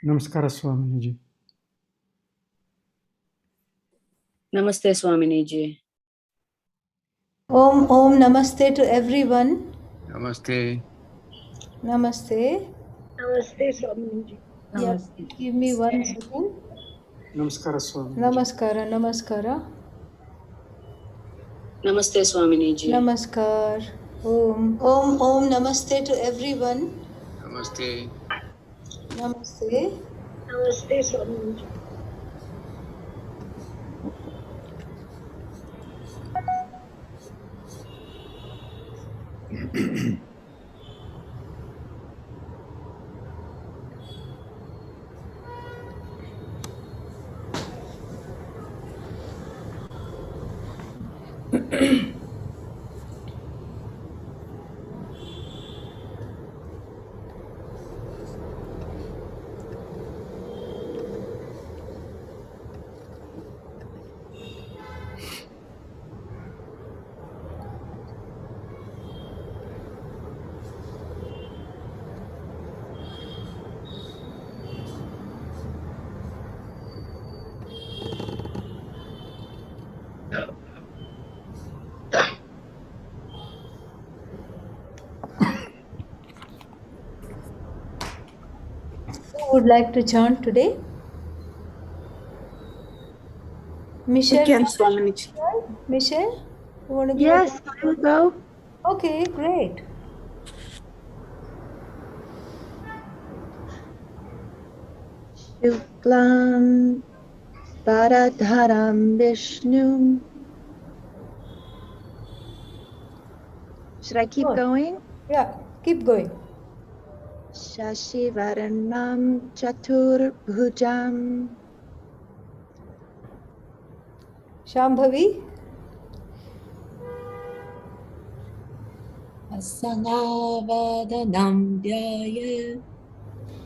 Namaskara Swaminiji. Namaste Swaminiji. Om Namaste to everyone. Namaste. Namaste. Namaste Swaminiji. Yeah, give me 1 second. Namaskara Swaminiji. Namaskara. Namaste Swaminiji. Namaskar. Om Namaste to everyone. Namaste. Namaste. Namaste Swaminiji. Who would like to chant today? Michelle? Again, Swaminiji. Michelle? You want to give Yes, I will go. Okay, great. Shuklam Bharadharam Vishnu. Should I keep going? Yeah, keep going. Shashivaranam Chatur Bhujam. Shambhavi? Asanavadanam dhyaya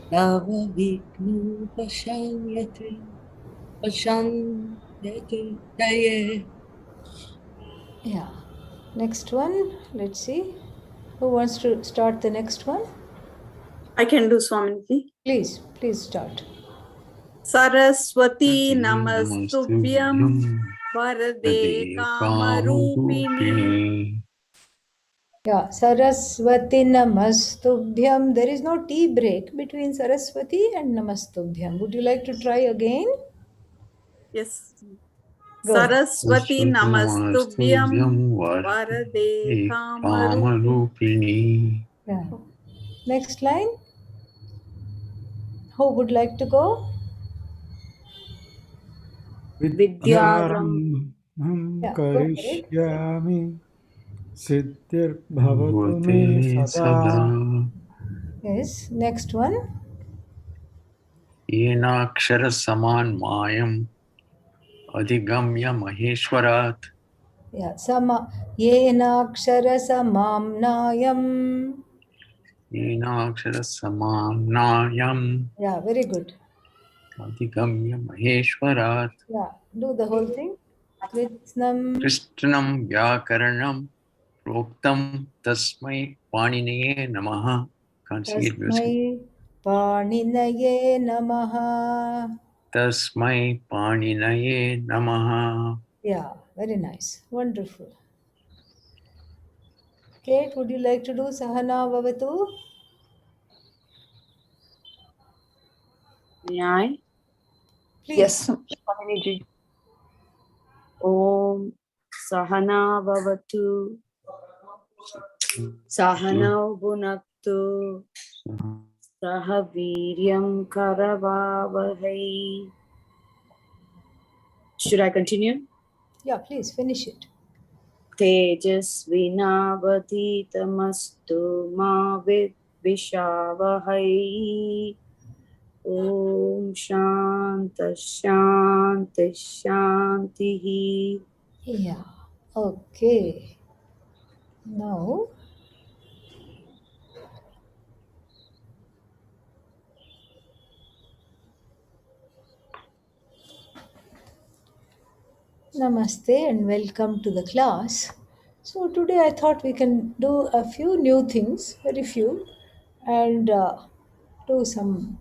Tava vignu pashyate daye. Yeah. Next one. Let's see. Who wants to start the next one? I can do, Swaminiji. Please start. Saraswati Namastubhyam Varade Kamarupini. Yeah, Saraswati Namastubhyam. There is no tea break between Saraswati and Namastubhyam. Would you like to try again? Yes. Go. Saraswati Namastubhyam Varade Kamarupini. Yeah. Next line. Who would like to go? Vidyaram Yeah, go for it. karishyami siddhir bhavatu me sada. Yes. Next one. Yenakshara saman mayam adhigamya maheshwarat. Yeah. Yenakshara samamnayam. Yenakshara samamnayam Yeah, very good. adhigamya maheshwarat. Yeah, do the whole thing. Krishnam vyakaranam proktam tasmai paninaye namaha. Can't see it music. Paninaye namaha. Tasmai paninaye namaha. Yeah, very nice. Wonderful. Kate, would you like to do Sahana Bhavatu? May I? Please. Yes, Swaminiji. Om Sahana Bhavatu Sahanau Bhunaktu Sahaviryam Karavavahai. Should I continue? Yeah, please finish it. Tejasvinavaditamastu ma vidvishavahai. Om Shanti. Yeah, okay. Now, Namaste and welcome to the class. So today I thought we can do a few new things, very few, and do some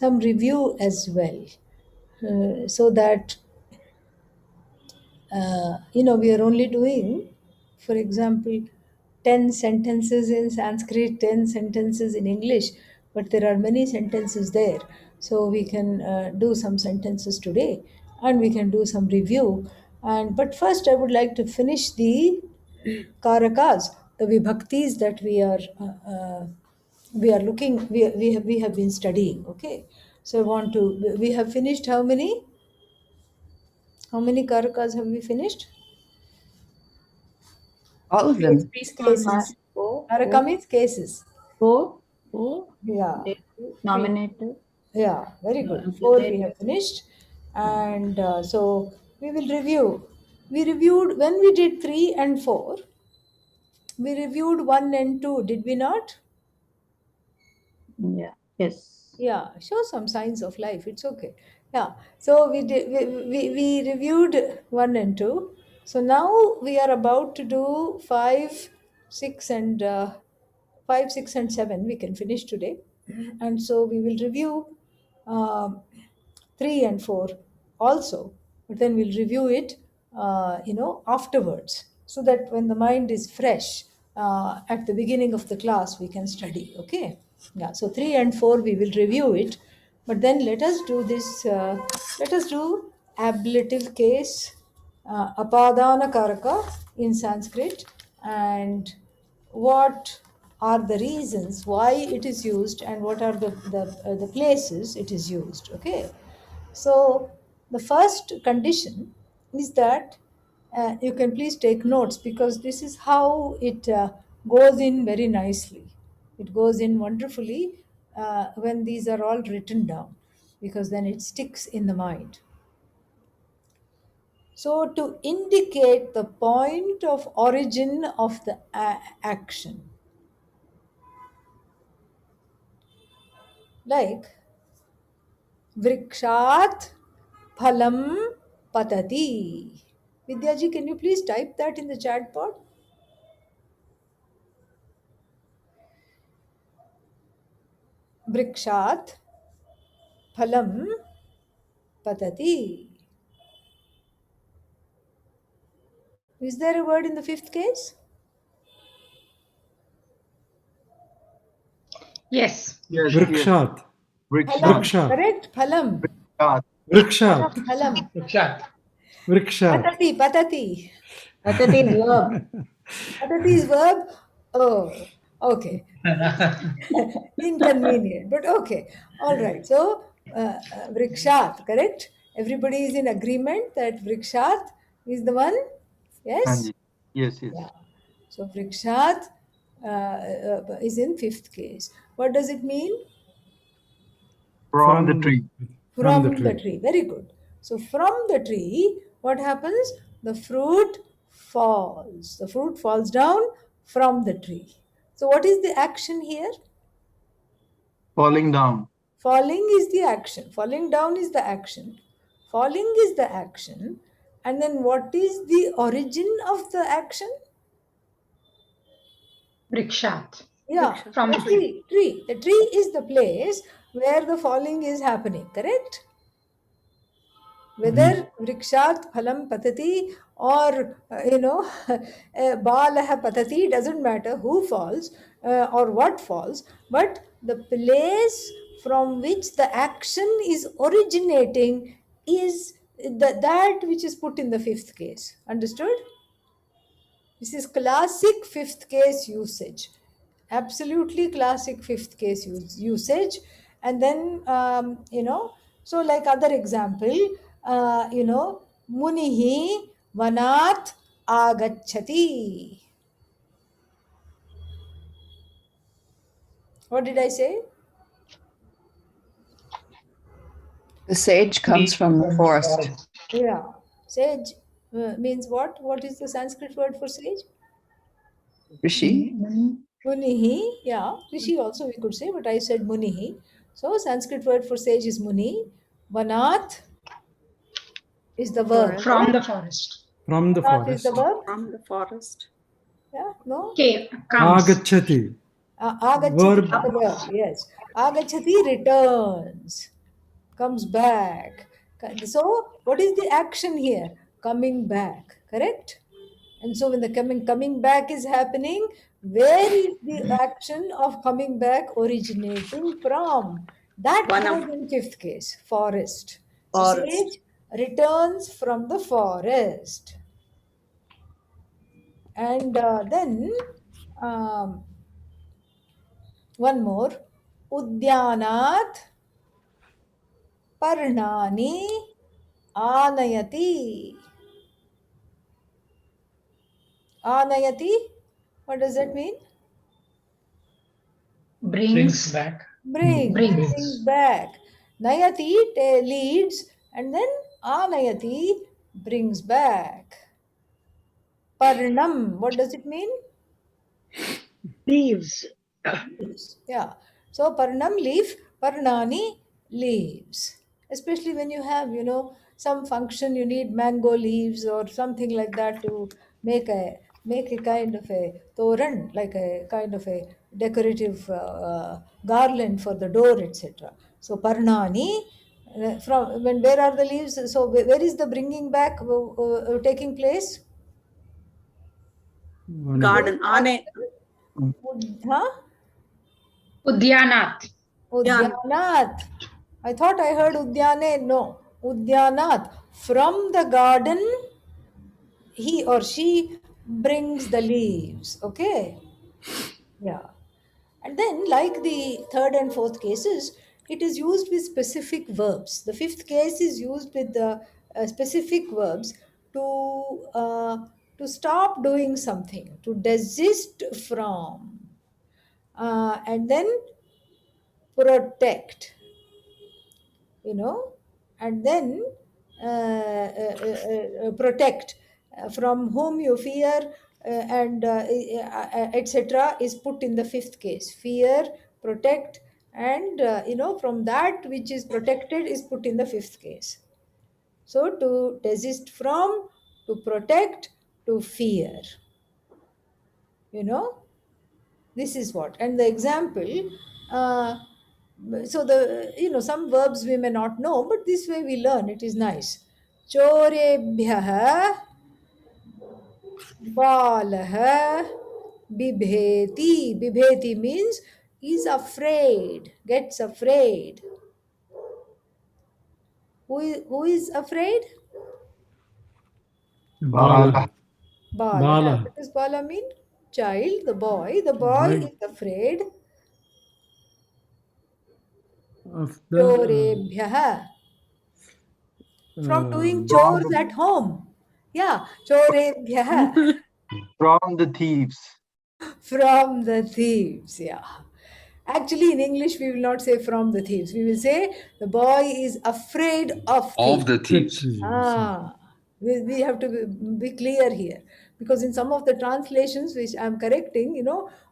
some review as well, so that we are only doing, for example, 10 sentences in Sanskrit, 10 sentences in English, but there are many sentences there. So we can do some sentences today and we can do some review. But first, I would like to finish the karakas, the vibhaktis that we are looking, we have been studying. Okay. So I want to, we have finished how many? How many karakas have we finished? All of them. Cases. Karaka means cases. Four. Yeah. Nominative. Yeah, very good. 4 we have finished. And so we will review. We reviewed, when we did 3 and 4, we reviewed 1 and 2, did we not? Yeah. Yes. Yeah, show some signs of life. It's okay. Yeah. So we did. We reviewed 1 and 2. So now we are about to do 5, 6, and 5, 6, and 7. We can finish today, and so we will review um 3 and 4 also. But then we'll review it, afterwards, so that when the mind is fresh, at the beginning of the class, we can study. Okay. Yeah. So 3 and 4 we will review it, but then let us do this. Let us do ablative case, apadana karaka in Sanskrit, and what are the reasons why it is used and what are the places it is used. Okay. So the first condition is that, you can please take notes, because this is how it goes in very nicely. It goes in wonderfully when these are all written down, because then it sticks in the mind. So, to indicate the point of origin of the action, like vrikshat phalam patati. Vidyaji, can you please type that in the chat pod? Vrikshat phalam patati. Is there a word in the fifth case? Yes. Vrikshat. Phalam. Vrikshat. Correct? Phalam. Vrikshat. Phalam. Vrikshat. Patati. Patati is verb. Patati is verb. Oh, okay. Inconvenient, but okay. All right. So, vrikshat, correct? Everybody is in agreement that vrikshat is the one? Yes? Yes. Yeah. So, vrikshat is in fifth case. What does it mean? From the tree. From the tree. Very good. So, from the tree, what happens? The fruit falls. The fruit falls down from the tree. So, what is the action here? Falling down. Falling is the action. Falling down is the action. Falling is the action. And then what is the origin of the action? Vrikshat. Yeah, From the tree. The tree is the place where the falling is happening, correct? Whether vrikshat phalam patati or, balah patati, doesn't matter who falls or what falls, but the place from which the action is originating is that which is put in the fifth case. Understood? This is classic fifth case usage. Absolutely classic fifth case usage. And then, so like other example, munihi vanat agachati. What did I say? The sage comes from the forest. Yeah. Sage means what? What is the Sanskrit word for sage? Rishi. Munihi, yeah. Rishi also we could say, but I said munihi. So Sanskrit word for sage is muni. Vanat is the verb. From the forest. From the Vanat is the forest. verb. From the forest. Yeah, no? Comes. Agachati. Agachati, Verb. the verb, yes. Agachati returns, comes back. So, what is the action here? Coming back, correct? And so, when the coming back is happening, where is the action of coming back originating from? That Vanam. goes in fifth case, forest. The Forest. sage returns from the forest. And then um, one more. Udyanat Parnani Anayati. Anayati? What does that mean? Brings back. Brings back. Nayati leads, and then Anayati brings back. Parnam, what does it mean? Leaves. Leaves. Yeah. So Parnam leaf, Parnani leaves. Especially when you have, some function, you need mango leaves or something like that to make a kind of a toran, like a kind of a decorative garland for the door, etc. So Parnani, from when where are the leaves? So where is the bringing back taking place? Garden. Ane. Huh? Udyanat. Udyan. Udyanat. I thought I heard Udyane. No. Udyanat. From the garden, he or she brings the leaves. Okay? Yeah. And then, like the third and fourth cases, it is used with specific verbs. The fifth case is used with the specific verbs to uh, to stop doing something, to desist from, and then protect, and then protect, from whom you fear, and etc. is put in the fifth case. Fear, protect, and from that which is protected is put in the fifth case. So to desist from, to protect, to fear. This is what. And the example, uh, so some verbs we may not know, but this way we learn. It is nice. Chorebhyah balah bibheti. Bibheti means is afraid, gets afraid. Who is afraid? Bala. Bala. Bala. What does Bala mean? Child, the boy. The boy Boy. is afraid. Of the Chorebhyah. From doing chores at home. Yeah, chorebhyah. From the thieves. From the thieves. Yeah. Actually, in English, we will not say from the thieves. We will say the boy is afraid of thieves. Of the thieves. We have to be clear here, because in some of the translations which I'm correcting,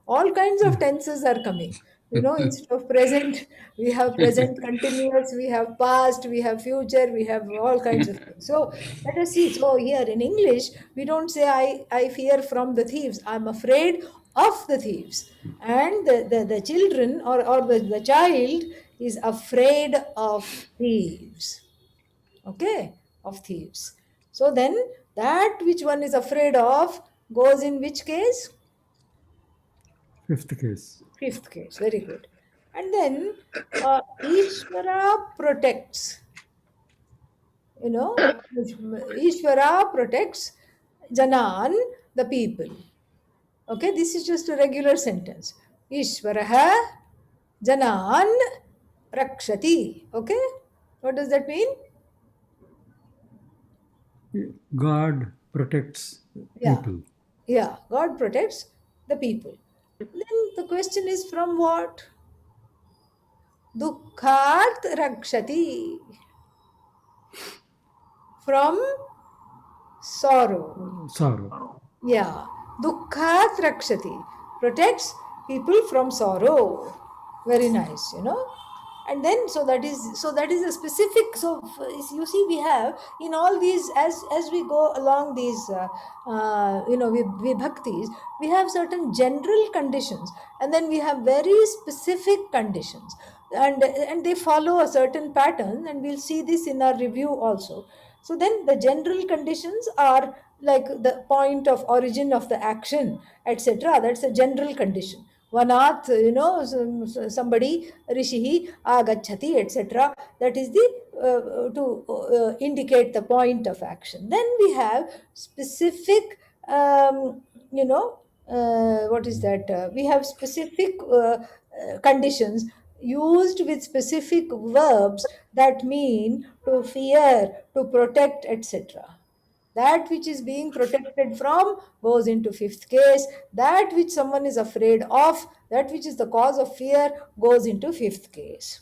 all kinds of tenses are coming. Instead of present, we have present continuous, we have past, we have future, we have all kinds of things. So let us see. So here in English, we don't say I fear from the thieves. I'm afraid of the thieves. And the children or the child is afraid of thieves. Okay, of thieves. So then that which one is afraid of goes in which case? fifth case. Fifth case. Very good. And then Ishvara protects. Ishvara protects Janan, the people. Okay, this is just a regular sentence. Ishvaraha Janan Rakshati. Okay, what does that mean? God protects Yeah. people. Yeah, God protects the people. Then the question is from what? Dukkhat rakshati. From sorrow. Sorrow. Yeah. Dukkhat rakshati. Protects people from sorrow. Very nice. And then so that is a specific. So you see, we have in all these, as we go along these vibhaktis, we have certain general conditions, and then we have very specific conditions, and they follow a certain pattern, and we'll see this in our review also. So then the general conditions are like the point of origin of the action, etc. That's a general condition. Vanat, somebody, rishihi, agachati, etc. That is the to indicate the point of action. Then we have specific, what is that? We have specific conditions used with specific verbs that mean to fear, to protect, etc. That which is being protected from goes into fifth case. That which someone is afraid of, that which is the cause of fear, goes into fifth case.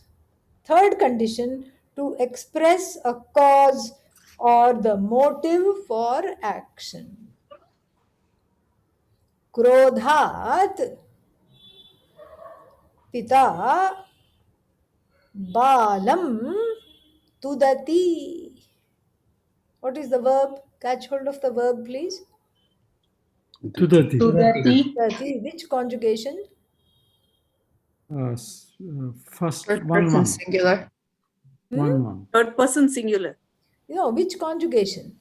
Third condition, to express a cause or the motive for action. Krodhat pita balam tudati. What is the verb? Catch hold of the verb, please. Tudati. Tudati. Tudati. Which conjugation? First Third one person one. singular. One. Third person singular. Which conjugation?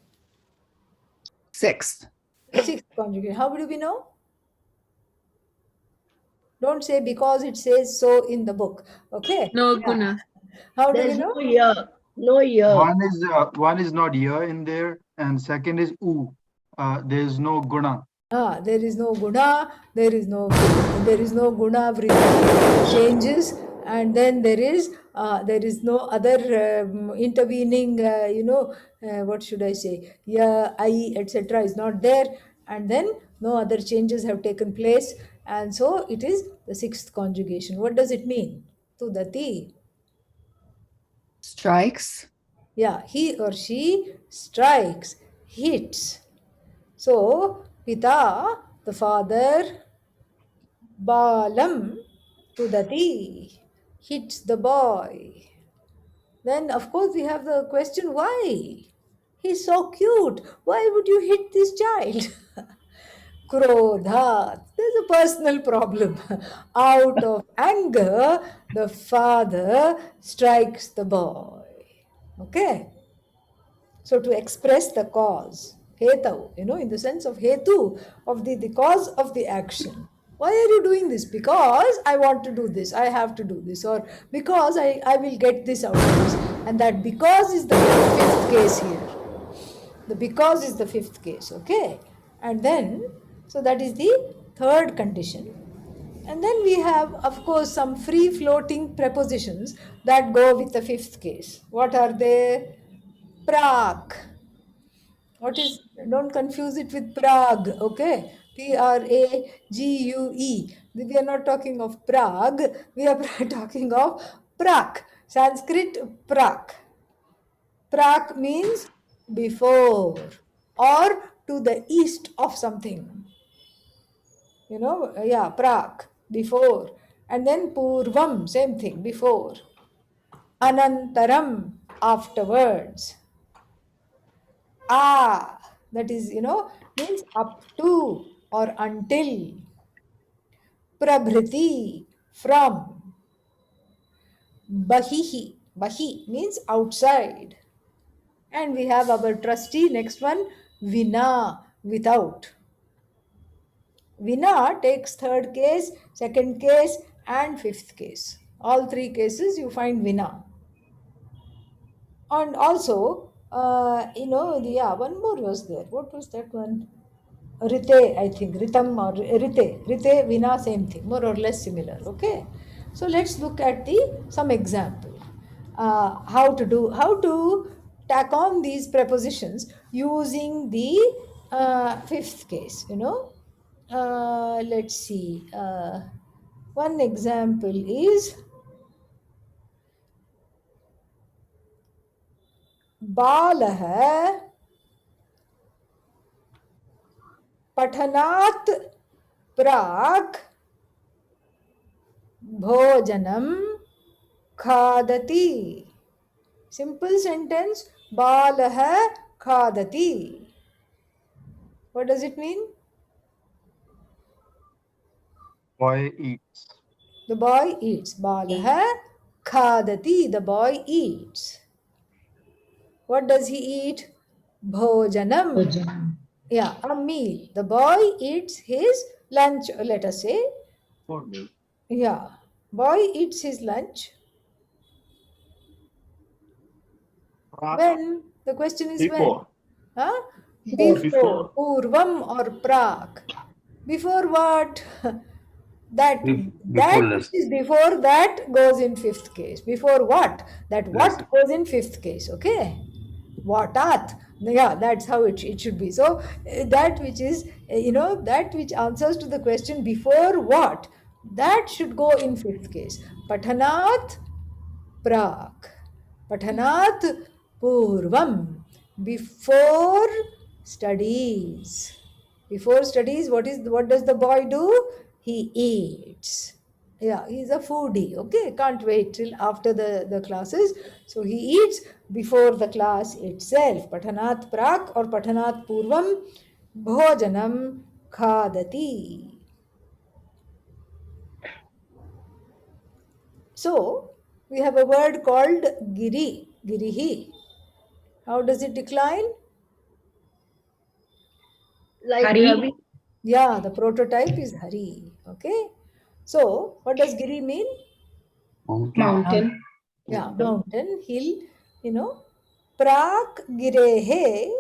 Sixth. Sixth conjugation. How do we know? Don't say because it says so in the book. Okay. No Yeah. guna. How do we There's know? no year. No year. One is not year in there, and second is u. There is no guna. There is no guna. There is no guna vritti changes, and then there is no other intervening. What should I say? Yeah, I, etc. is not there, and then no other changes have taken place, and so it is the sixth conjugation. What does it mean? Tudati. Strikes. Yeah, he or she strikes, hits. So, Pita, the father, Balam, Tudati, hits the boy. Then, of course, we have the question why? He's so cute. Why would you hit this child? Krodhat. There's a personal problem. Out of anger, the father strikes the boy. Okay? So to express the cause, hetav, in the sense of hetu, of the cause of the action. Why are you doing this? Because I want to do this, I have to do this, or because I will get this out of this. And that because is the fifth case here. The because is the fifth case, okay? And then, so that is the third condition. And then we have, of course, some free floating prepositions that go with the fifth case. What are they? Prak. What is, don't confuse it with Prague, okay? Prague. We are not talking of Prague, we are talking of Prak. Sanskrit, Prak. Prak means before or to the east of something. Prak, before. And then Purvam, same thing, before. Anantaram, afterwards. That is, means up to or until. Prabhriti, from. Bahihi, bahi means outside. And we have our trustee, next one, vina, without. Vina takes third case, second case, and fifth case. All three cases you find vina. And also, one more was there. What was that one? Rite, I think. Ritam or Rite. Rite, Vina, same thing. More or less similar. Okay. So let's look at some example. How to tack on these prepositions using the fifth case. Let's see. One example is Balah पठनात् प्राक् भोजनं khadati. Simple sentence. Balah khadati. What does it mean? Boy eats. The boy eats. Balah khadati. The boy eats. What does he eat? Bhojanam. Bhojanam. Yeah, a meal. The boy eats his lunch, let us say. Yeah, boy eats his lunch. When? The question is when? Huh? Before. Purvam or prak. Before what? that Before which less. is before that goes in fifth case. Before what? That what goes in fifth case. Okay. Vatat. Yeah, that's how it should be. So that which is that which answers to the question before what, that should go in fifth case. Pathanat prak. Pathanat purvam. Before studies. Before studies, what does the boy do? He eats. Yeah, he's a foodie. Okay, can't wait till after the classes. So he eats before the class itself. Pathanat prak or pathanat purvam bhojanam khadati. So we have a word called giri, girihi. How does it decline? Like Hari. Ravi. Yeah, the prototype is Hari. Okay. So what does giri mean? Mountain. Yeah, mountain, hill, Prak girehe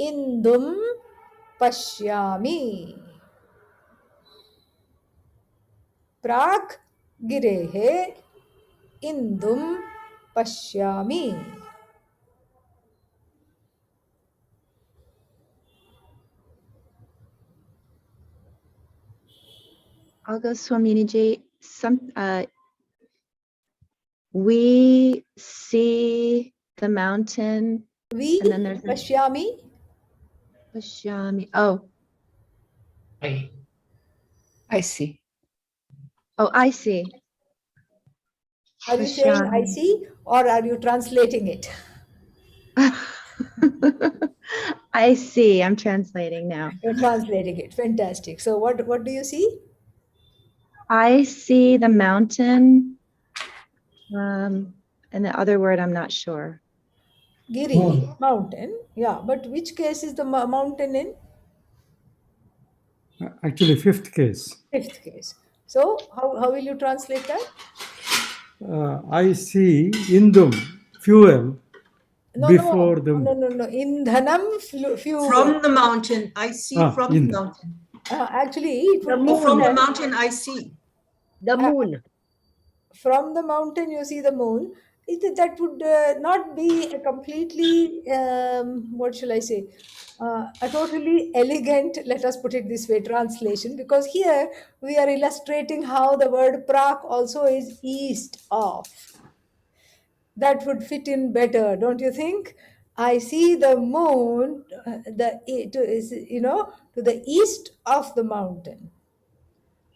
indum pashyami. Prak girehe indum pashyami. I'll go Swaminiji. We see the mountain, We and then there's a pashyami. Pashyami. Oh, I see. oh, I see. Are you saying I Pashyami. see or are you translating it? I see. I'm translating now. You're translating it. Fantastic. So what do you see? I see the mountain. And the other word, I'm not sure. Giri, mountain. Yeah, but which case is the mountain in? Actually, fifth case. Fifth case. So how will you translate that? I see indum, fuel, No, before no, the... no. Indhanam fuel. From the mountain, I see from the Ind. mountain. Actually, it would The be From the that mountain, I see. The moon. from the mountain you see the moon. That would not be a completely, what shall I say, a totally elegant, let us put it this way, translation, because here we are illustrating how the word prak also is east of. That would fit in better, don't you think? I see the moon, to the east of the mountain.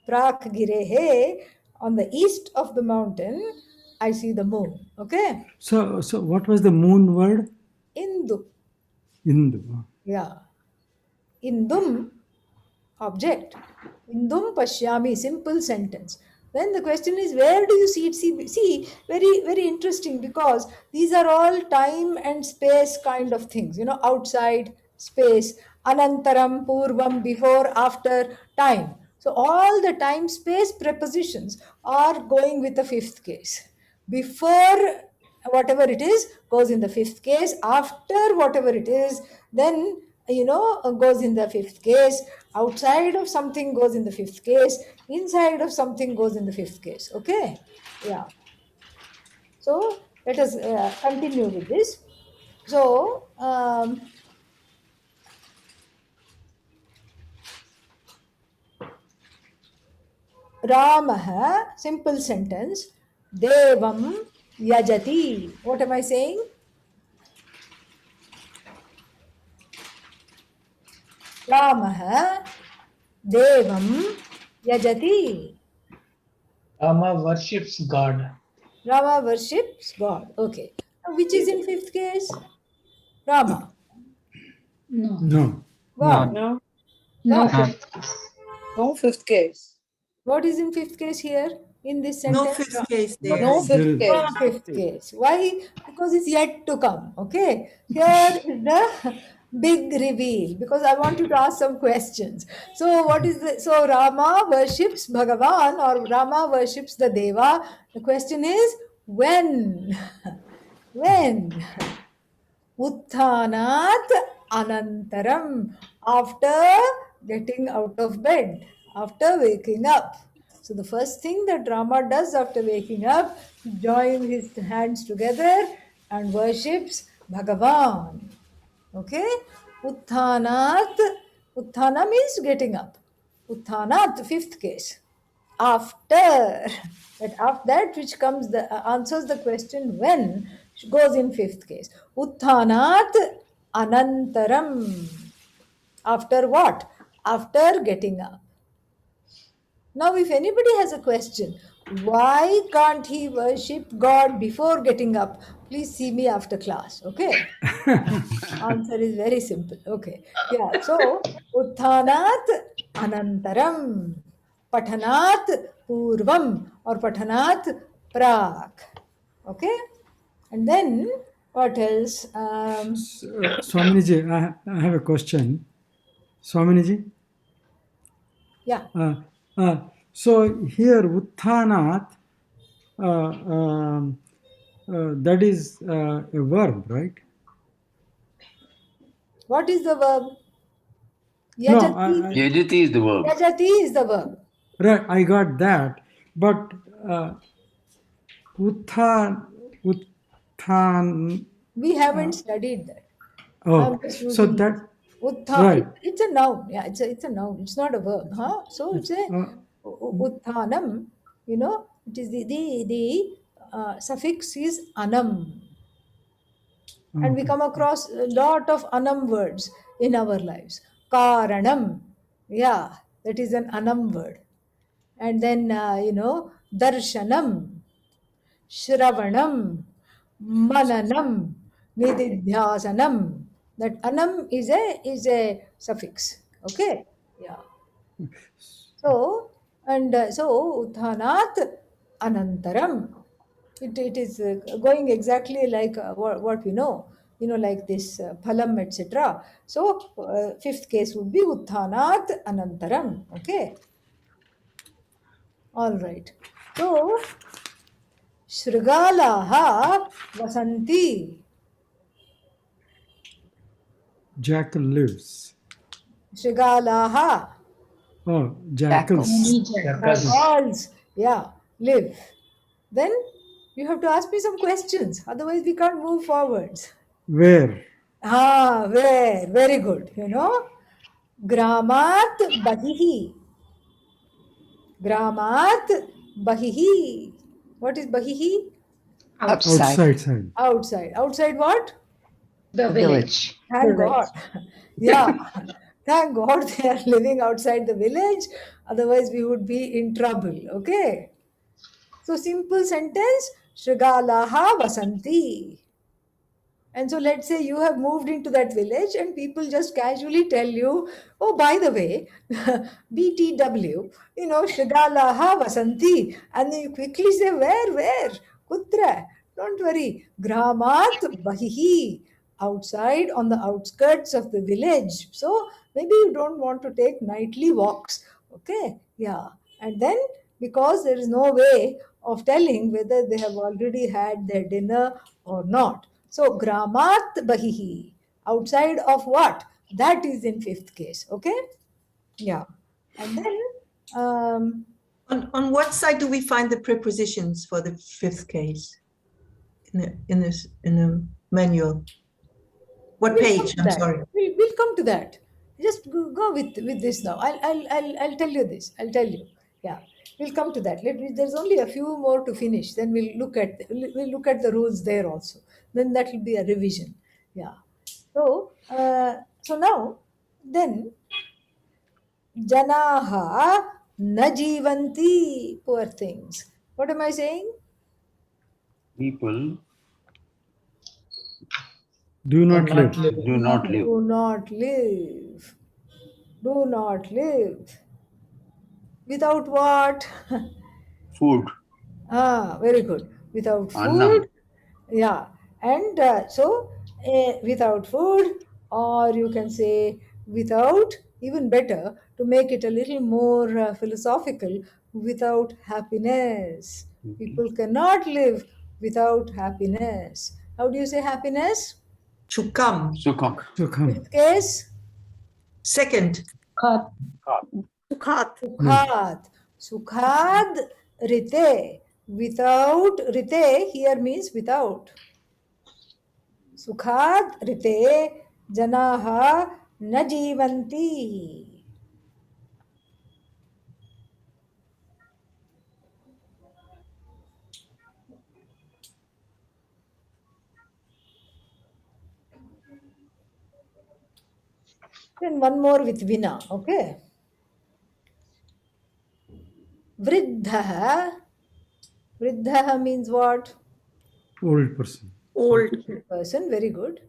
Prak girehe, on the east of the mountain, I see the moon. Okay? So what was the moon word? Indu. Indu. Yeah. Indum, object. Indum pashyami, simple sentence. Then the question is, where do you see it? See, very, very interesting, because these are all time and space kind of things, outside, space, anantaram, purvam, before, after, time. So all the time, space prepositions are going with the fifth case. Before whatever it is goes in the fifth case. After whatever it is, then goes in the fifth case. Outside of something goes in the fifth case. Inside of something goes in the fifth case. Okay. Yeah. So let us continue with this. So Ramah, simple sentence, Devam yajati. What am I saying? Ramah Devam yajati. Rama worships God. Rama worships God. Okay. Now, which is in fifth case? Rama. No. No. What? No, No What? fifth case. no fifth case. What is in fifth case here in this No sentence? fifth case No, there. No there fifth is. No case. fifth case. Why? Because it's yet to come. Okay. Here is the big reveal. Because I want you to ask some questions. So what is the so Rama worships Bhagavan or Rama worships the Deva? The question is when? When? Utthanat anantaram, after getting out of bed, after waking up. So the first thing that Rama does after waking up, he joins his hands together and worships Bhagavan. Okay? Utthanat, Utthana means getting up. Utthanat, fifth case. After that which comes the answers the question when goes in fifth case. Utthanat anantaram. After what? After getting up. Now, if anybody has a question, why can't he worship God before getting up? Please see me after class, okay? Answer is very simple, okay? Yeah, so Utthanat Anantaram, Pathanat Purvam, or Pathanat Prak, okay? And then what else? Swaminiji, I have a question. Swaminiji? Yeah. So here Utthanat, that is a verb, right? What is the verb? No, Yajati. Yajati is the verb. Yajati is the verb. right, I got that. But Utthan, We haven't studied that. oh, I'm just so using that, Uttha. right. It's a noun. Yeah, it's a noun. It's not a verb. Huh? So it's a utthanam. You know, it is the suffix is anam. And we Okay. come across a lot of anam words in our lives. Karanam. Yeah, that is an anam word. And then, darshanam, shravanam, mananam, nididhyasanam. That anam is a suffix. Okay? Yeah. So, so utthanat anantaram. It is going exactly like what we know, like this phalam, etc. So, fifth case would be utthanat anantaram. Okay. All right. So, Shrigalaha vasanti. Jackal lives. Shrigalaha. Oh, jackals. Many jackals. Jackals. Yeah, live. Then you have to ask me some questions. Otherwise, we can't move forwards. Where? Where? Very good. Gramat bahihi. Gramat bahihi. What is bahihi? Outside. Outside side. Outside. Outside what? The village. Thank God. Yeah. Thank God they are living outside the village. Otherwise, we would be in trouble. Okay. So, simple sentence Shrigalaha Vasanti. And so, let's say you have moved into that village and people just casually tell you, oh, by the way, BTW, Shrigalaha Vasanti. And then you quickly say, where? Kutra. Don't worry. Gramat Bahihi. Outside on the outskirts of the village. So, maybe you don't want to take nightly walks. Okay. Yeah. And then, because there is no way of telling whether they have already had their dinner or not. So, gramat bahihi, outside of what? That is in fifth case. Okay? Yeah. And then, On what side do we find the prepositions for the fifth case in the manual? What page? I'm sorry. We'll come to that. Just go with this now. I'll tell you this. I'll tell you. Yeah, we'll come to that. There's only a few more to finish. Then we'll look at the rules there also. Then that will be a revision. Yeah. So now then Janaha na jivanti, poor things. What am I saying? People Do not live. do not live. Do not live. Do not live. Without what? Food. Very good. Without Annam. food. Yeah. And without food, or you can say without, even better, to make it a little more philosophical, without happiness. People cannot live without happiness. How do you say happiness? Chukam. Sukham. Sukham. Fifth case, Second. Khat. Sukhat. sukhat. Sukhat rite. Without rite here means without. Sukhat rite janaha na jivanti. Then one more with vina, okay? Vriddha. Vriddha means what? Old person. Old. Person, very good.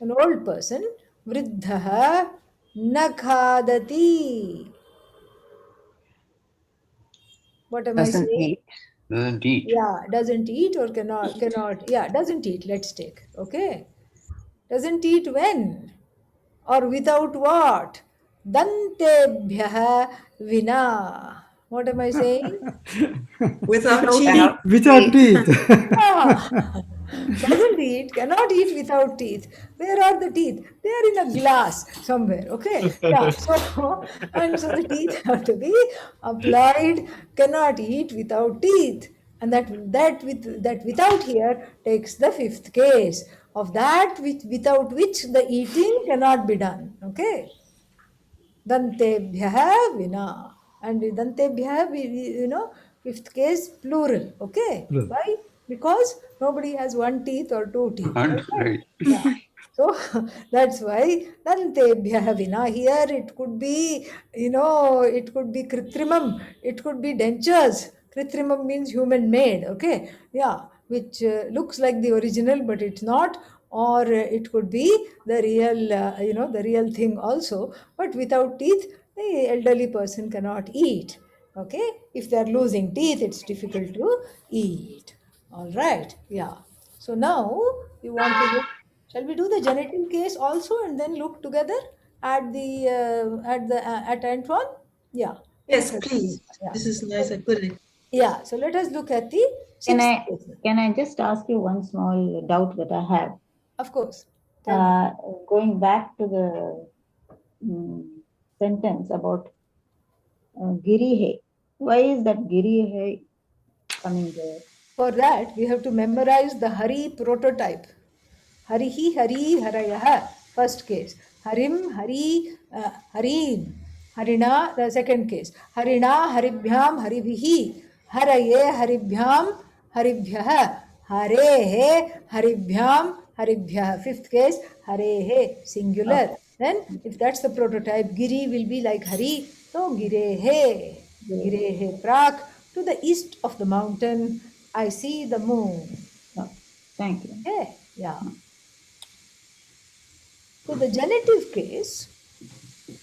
An old person. Vriddha na khadati. What am I Doesn't saying? eat. Doesn't eat. Yeah, doesn't eat or cannot. Yeah, doesn't eat. Let's take. Okay. Doesn't eat when? Or without what? Dantebhyah vina. What am I saying? Without teeth. Cannot Without eat. teeth. Ah, doesn't eat, cannot eat without teeth. Where are the teeth? They are in a glass somewhere. Okay. Yeah. So and so the teeth have to be applied. Cannot eat without teeth. And that without here takes the fifth case of that without which the eating cannot be done. Okay. Dantebhyah vina. And dantebhyah, fifth case plural. Okay. Plural. Why? Because nobody has one teeth or two teeth. Okay. Right. Yeah. So that's why dantebhyah vina. Here it could be, it could be kritrimam. It could be dentures. Kritrimam means human made. Okay. Yeah. Which looks like the original, but it's not. Or it could be the real, the real thing also. But without teeth, the elderly person cannot eat. Okay. If they are losing teeth, it's difficult to eat. All right. Yeah. So now you want to look. Shall we do the genitive case also and then look together at the at Antoine? Yeah. Yes, Look at please. yeah. This is nice. I put it. Yeah. So let us look at the Can sixth I case. can I just ask you one small doubt that I have? Of course. Tell me. Going back to the sentence about Girihe. Why is that Girihe coming there? For that, we have to memorize the Hari prototype. Harihi, Hari, Harayah, first case. Harim, Hari, Harin. Harina, the second case. Harina, Haribhyam, Haribihi. Haraye, Haribhyam, Haribhyah. Harehe, Haribhyam, Haribhyah. Fifth case, Harehe, singular. Then, if that's the prototype, Giri will be like Hari. So, Girehe. Girehe Prak. To the east of the mountain, I see the moon. Thank you. Okay, yeah. So the genitive case,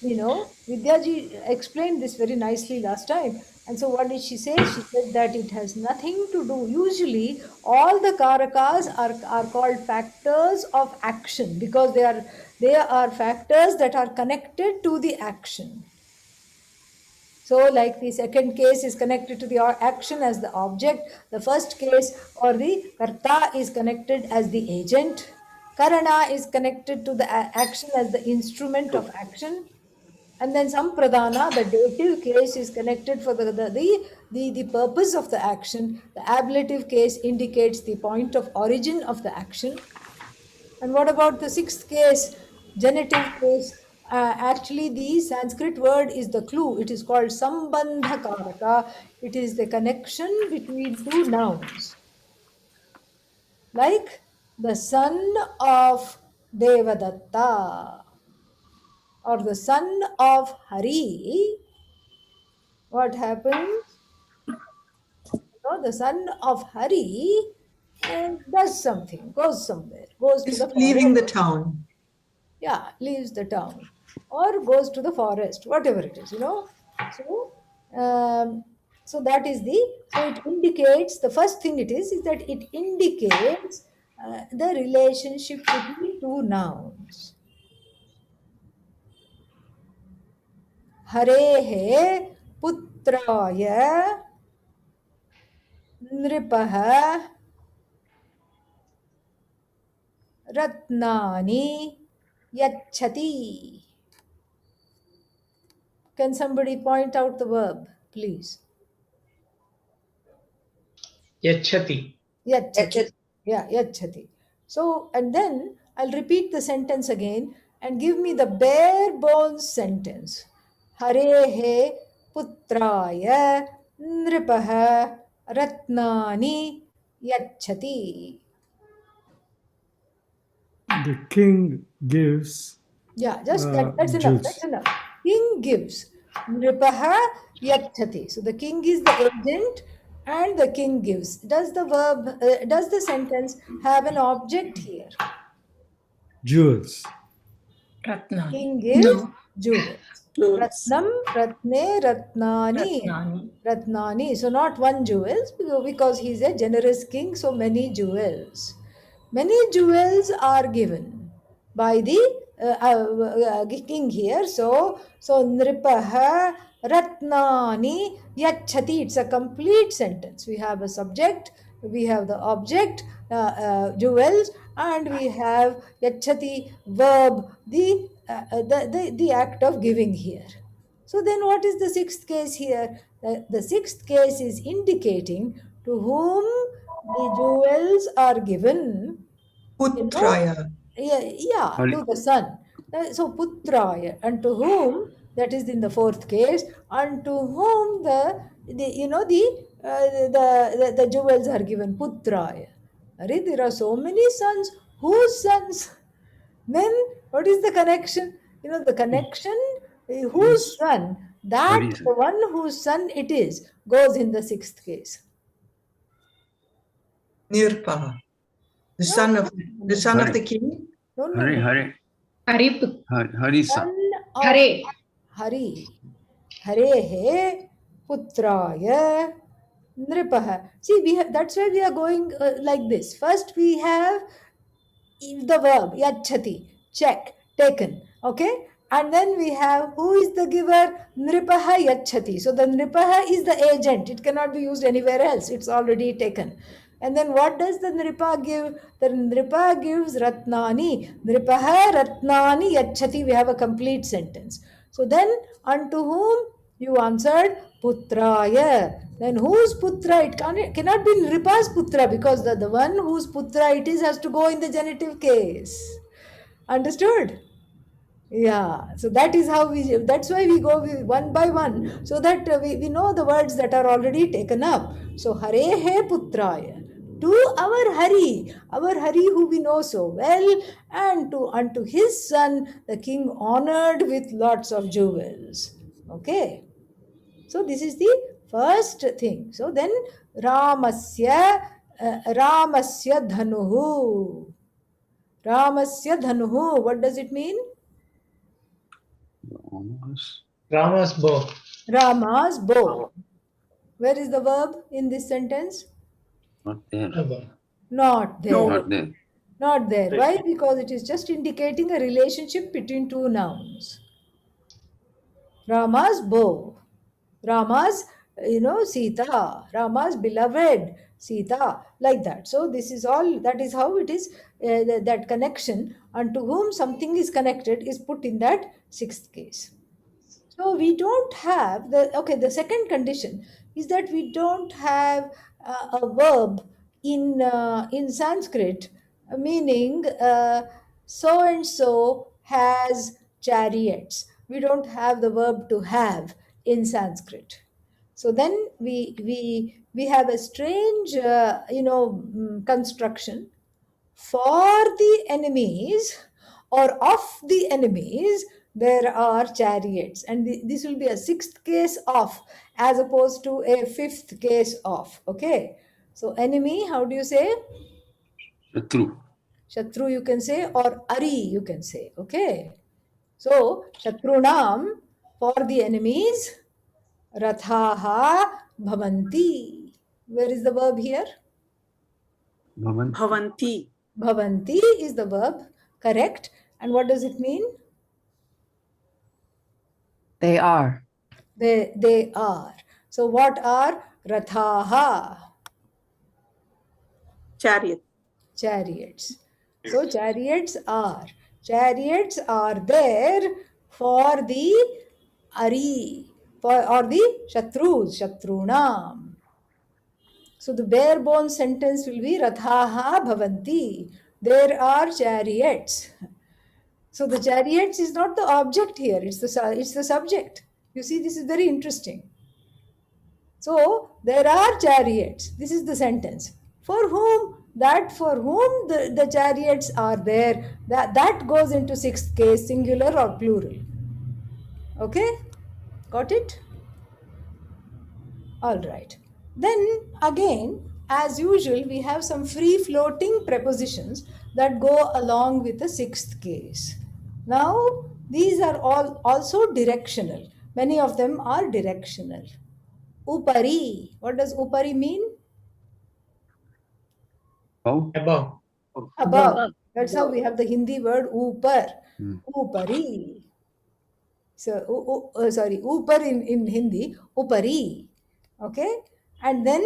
Vidyaji explained this very nicely last time. And so what did she say? She said that it has nothing to do. Usually, all the karakas are called factors of action because they are factors that are connected to the action. So, like the second case is connected to the action as the object, the first case or the karta is connected as the agent, karana is connected to the action as the instrument of action, and then sampradana, the dative case, is connected for the purpose of the action. The ablative case indicates the point of origin of the action. And what about the sixth case, genitive case? Actually, the Sanskrit word is the clue. It is called sambandha karaka. It is the connection between two nouns. Like the son of Devadatta or the son of Hari. What happens? So the son of Hari does something, goes somewhere, goes to Is the leaving the forest. town. Yeah, leaves the town or goes to the forest, whatever it is, So, um, so that is so it indicates, the first thing is that it indicates the relationship between two nouns. Harehe putraya nripaha ratnani yachati. Can somebody point out the verb, please? Yachati. Yachati. Yeah, yachati. So, and then I'll repeat the sentence again and give me the bare bones sentence. Harehe putraya nripaha ratnani yachati. The king gives Yeah, just that's enough. That's jewels. enough. King gives. Nripaha yachati. So the king is the agent and the king gives. Does the sentence have an object here? Jewels. Ratna. King gives No. jewels. Jewels. Ratnam, ratne, ratnani. Ratnani. Ratnani. So not one jewels because he's a generous king. So many jewels. Many jewels are given by the king here. So nripaha ratnani yachati. It's a complete sentence. We have a subject, we have the object, jewels, and we have yachati verb, the act of giving here. So then what is the sixth case here? The sixth case is indicating to whom the jewels are given. Putraya. Yeah, Hali- to the son. So putraya, and to whom, that is in the fourth case, and to whom the jewels are given, putraya. There are so many sons. Whose sons? Then what is the connection? The connection, whose son, that Hari's. the one whose son it is, goes in the sixth case. Nirpa. The No, son of Hari. the king. No, Hari, Hari, Harip. Hari's son. Son of Hare. Hari. Harehe putraya nripaha. See, that's why we are going like this. First we have the verb yachati, check, taken, okay, and then we have who is the giver, nripaha yachati. So the nripaha is the agent, it cannot be used anywhere else, it's already taken. And then what does the nripa give? The nripa gives ratnani, nripaha ratnani yachati. We have a complete sentence. So then unto whom, you answered putraya. Then whose putra? It cannot be Nripa's putra because the one whose putra it is has to go in the genitive case. Understood? Yeah. So that is how that's why we go one by one, so that we know the words that are already taken up. So Harehe putraya. To our Hari who we know so well, and unto his son, the king honored with lots of jewels. Okay. So this is the first thing. So then Ramasya dhanuhu. Ramasya dhanuhu. What does it mean? Almost. Rama's bow. Rama's bow. Where is the verb in this sentence? Not there. Not there. Not there. Not there. Why? Because it is just indicating a relationship between two nouns. Rama's bow. Rama's, Sita. Rama's beloved, Sita. Like that. So this is all, that is how it is, that connection unto whom something is connected is put in that sixth case. So we don't have the second condition is that we don't have a verb in Sanskrit meaning so and so has chariots. We don't have the verb to have in Sanskrit. So then we have a strange construction for the enemies or of the enemies there are chariots. And this will be a sixth case of as opposed to a fifth case of. Okay. So enemy, how do you say? Shatru. Shatru you can say, or Ari you can say. Okay. So Shatrunam, for the enemies, Rathaha Bhavanti. Where is the verb here? Bhavan. Bhavanti. Bhavanti is the verb, correct. And what does it mean? They are. They are. So what are Rathaha? Chariot. Chariots. So chariots are. Chariots are there for the Ari, or the Shatrus, Shatrunam. So the bare bones sentence will be Rathaha Bhavanti. There are chariots. So the chariots is not the object here, it's the subject. You see, this is very interesting. So there are chariots. This is the sentence. For whom? That for whom the chariots are there. That goes into sixth case, singular or plural. Okay? Got it? All right. Then again, as usual, we have some free floating prepositions that go along with the sixth case. Now, these are all also directional. Many of them are directional. Upari. What does upari mean? How? Above. Above. That's how we have the Hindi word upar. Hmm. Upari. So, sorry, upar in Hindi, upari. Okay? And then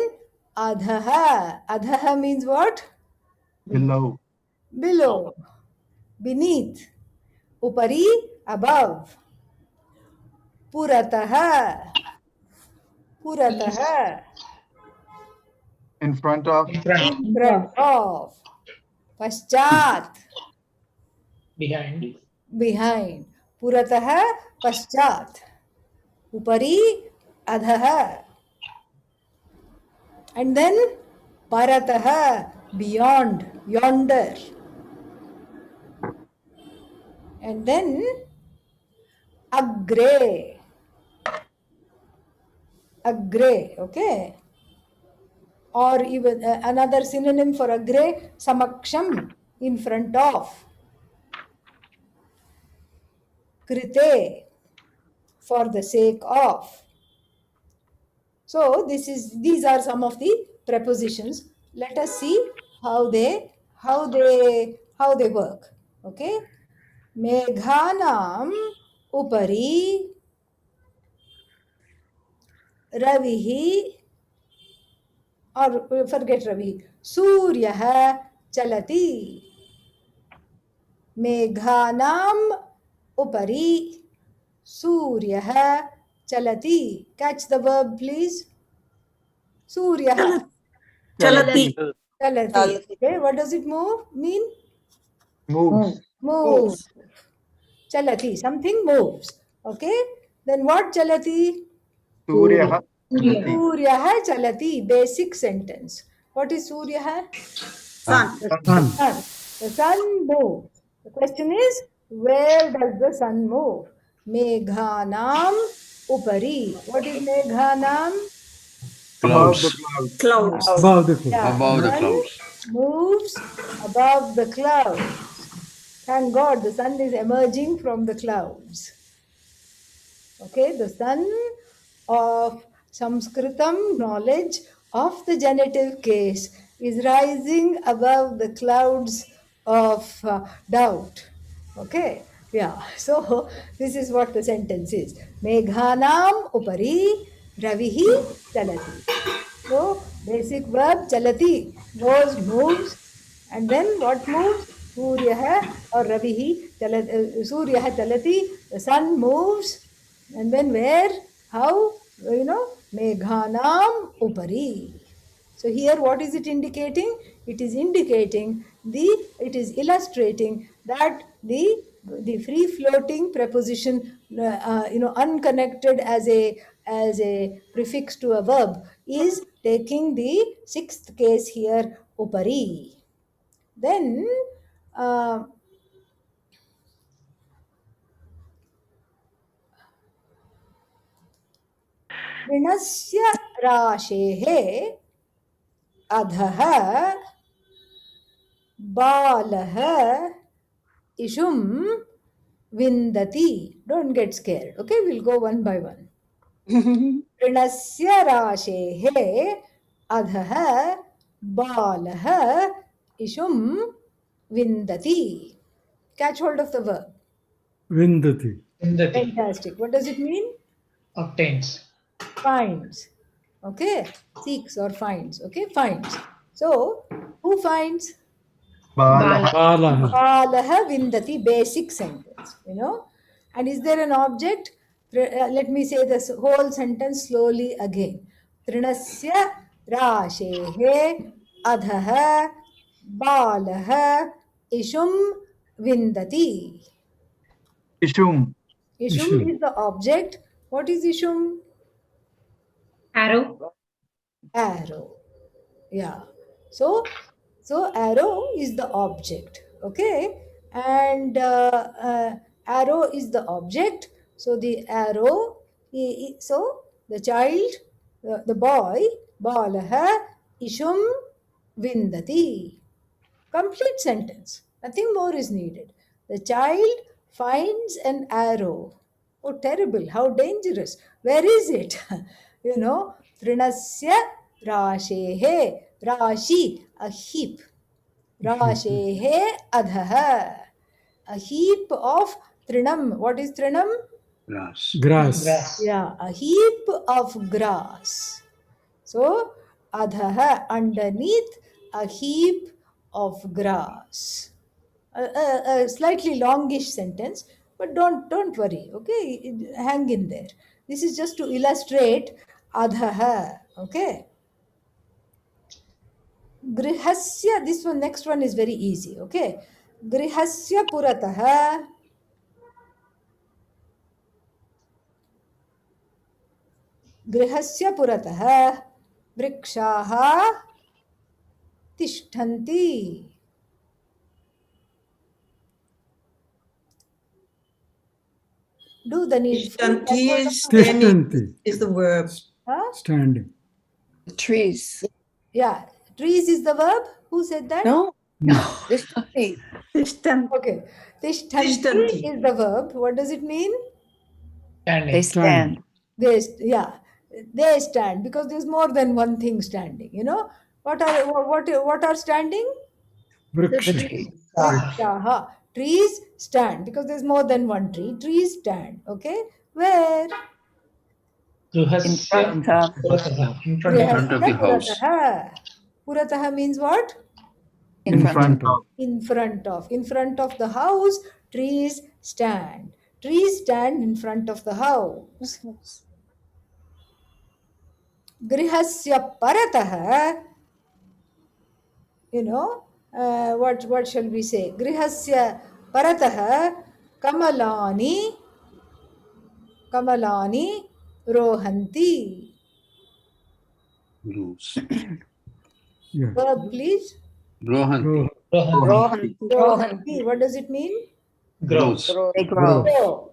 adhaha. Adhaha means what? Below. Below. Beneath. Upari, above. Purataha. Purataha. In front of. In front. In front of. Paschat. Behind. Behind. Purataha, paschat. Upari, adhaha. And then parataha, beyond, yonder. And then agre. Agre, okay? Or even another synonym for agre, samaksham, in front of. Krite, for the sake of. So these are some of the prepositions. Let us see how they work. Okay. Meghanam upari ravihi, or forget ravi, Suryah chalati. Meghanam upari Suryah chalati. Catch the verb, please. Suryah Chalati. chalati. Okay, what does it mean? Moves. Move. Chalati, something moves. Okay, then what chalati? Surya. Surya chalati, basic sentence. What is Surya? Sun. Sun. Sun. The sun moves. The question is, where does the sun move? Meghanam upari. What is Meghanam? Above the Clouds. clouds. Clouds. Above the clouds. Yeah, Above the sun clouds. moves above the clouds. Thank God the sun is emerging from the clouds. Okay, the sun of Sanskritam knowledge of the genitive case is rising above the clouds of doubt. Okay, yeah, so this is what the sentence is. Meghanam upari ravihi chalati. So basic verb chalati goes, moves, and then what moves? Surya or Ravihi, Surya chalati, the sun moves, and then where? How? Meghanam upari. So here what is it indicating? It is indicating it is illustrating that the free floating preposition, unconnected as a prefix to a verb, is taking the sixth case here, upari. Then तृणस्य राशेः अधः बालः इषुं विन्दति. Don't get scared. Okay, we'll go one by one. तृणस्य राशेः अधः बालः इषुं विन्दति. Catch hold of the verb. Vindati. Vindati. Fantastic. What does it mean? Obtains. Finds. Okay, seeks or finds. Okay, finds. So, who finds? Bala. Balaha. Balaha vindati, basic sentence, you know. And is there an object? Let me say this whole sentence slowly again. Trinasya rashehe adhaha balaha ishum vindati. Ishum. Ishum is the object. What is ishum? Arrow. Arrow. Yeah. So arrow is the object. Okay. And arrow is the object. So the arrow, so the child, the boy, balaha ishum vindati. Complete sentence. Nothing more is needed. The child finds an arrow. Oh, terrible. How dangerous. Where is it? You know, Trinasya Rashehe. Rashi, a heap. Rashehe Adhaha. A heap of Trinam. What is Trinam? Grass. Grass. Yeah, a heap of grass. So, Adhaha, underneath a heap of grass. A slightly longish sentence, but don't worry. Okay, hang in there. This is just to illustrate Adhaha. Okay. Grihasya, this one, next one is very easy. Okay. Grihasya purataha. गृहस्य पुरतः वृक्षाः तिष्ठन्ति. Do the needful. Tishtanti is standing Tishtanti. is the verb. Huh? Standing. Trees. Yeah, trees is the verb. Who said that? No, this tree. System. Okay. Tishtanti Tishtanti. is the verb. What does it mean? Standing. They stand. They stand because there's more than one thing standing. You know what are standing? Vriksha. Tree. Vrikshaha. Trees stand because there's more than one tree. Trees stand. Okay, where? In Grihasya front of. Purataha. In front Grihasya of. front of the house. purataha. Purataha means what? In In front. front of. In front of. In front of the house, trees stand. Trees stand in front of the house. Grihasya parataha. You know, what shall we say? Grihasya parataha kamalani rohanti. Grows. Yeah. Verb, please. Rohanti. Rohan. Rohanti. What does it mean? Grows. They grow. Grow.